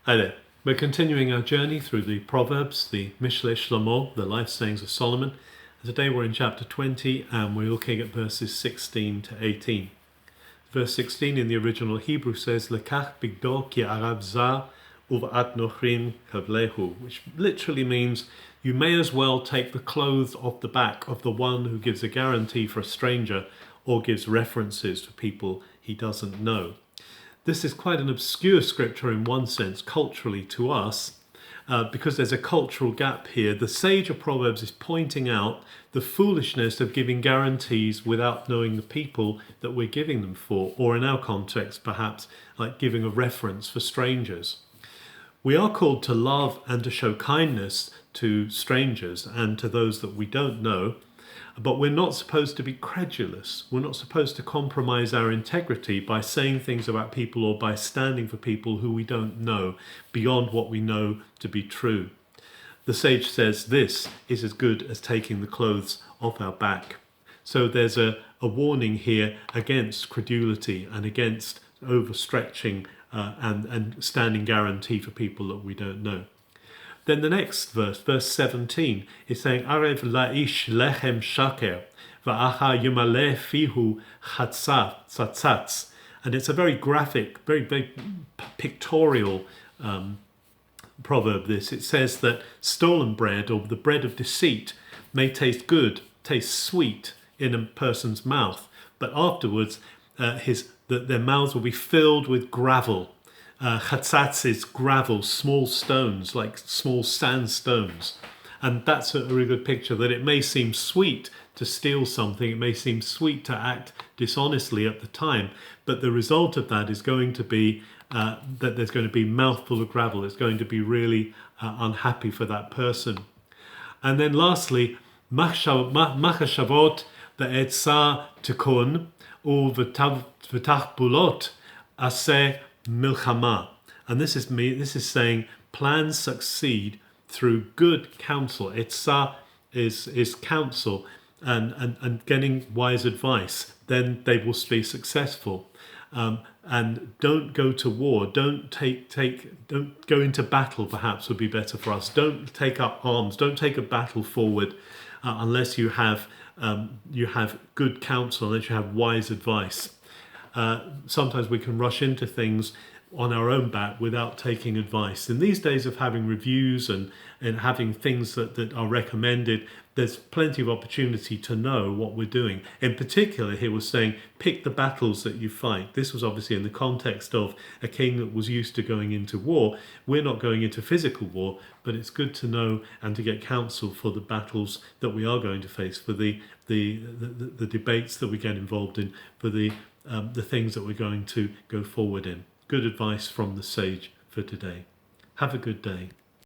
Hi there. We're continuing our journey through the Proverbs, the Mishle Shlomo, the life sayings of Solomon. And today we're in chapter 20 and we're looking at verses 16 to 18. Verse 16 in the original Hebrew says, Lekach bigdo ki arav zar uv'at nochrim kavlehu, which literally means you may as well take the clothes off the back of the one who gives a guarantee for a stranger or gives references to people he doesn't know. This is quite an obscure scripture in one sense, culturally to us, because there's a cultural gap here. The sage of Proverbs is pointing out the foolishness of giving guarantees without knowing the people that we're giving them for, or in our context, perhaps, like giving a reference for strangers. We are called to love and to show kindness to strangers and to those that we don't know, but we're not supposed to be credulous. We're not supposed to compromise our integrity by saying things about people or by standing for people who we don't know beyond what we know to be true. The sage says this is as good as taking the clothes off our back. So there's a warning here against credulity and against overstretching and standing guarantee for people that we don't know. Then the next verse, verse 17, is saying, Arev la'ish lechem shaker, va'acha yumaleh fihu chatzatz. And it's a very graphic, very pictorial proverb, this. It says that stolen bread, or the bread of deceit, may taste good, taste sweet in a person's mouth, but afterwards their mouths will be filled with gravel. Chatzatz is gravel, small stones, like small sandstones. And that's a really good picture, that it may seem sweet to steal something, it may seem sweet to act dishonestly at the time, but the result of that is going to be that there's going to be mouthful of gravel. It's going to be really unhappy for that person. And then lastly, machashavot ve'etzah tikun u'v'tachbulot aseh milchama. And this is saying plans succeed through good counsel. Etzah is counsel and getting wise advice. Then they will be successful. And don't go to war. Don't go into battle. Perhaps would be better for us. Don't take up arms. Don't take a battle forward unless you have good counsel, unless you have wise advice. Sometimes we can rush into things on our own back without taking advice. In these days of having reviews and having things that are recommended, there's plenty of opportunity to know what we're doing. In particular, he was saying, pick the battles that you fight. This was obviously in the context of a king that was used to going into war. We're not going into physical war, but it's good to know and to get counsel for the battles that we are going to face, for the debates that we get involved in, for the things that we're going to go forward in. Good advice from the sage for today. Have a good day.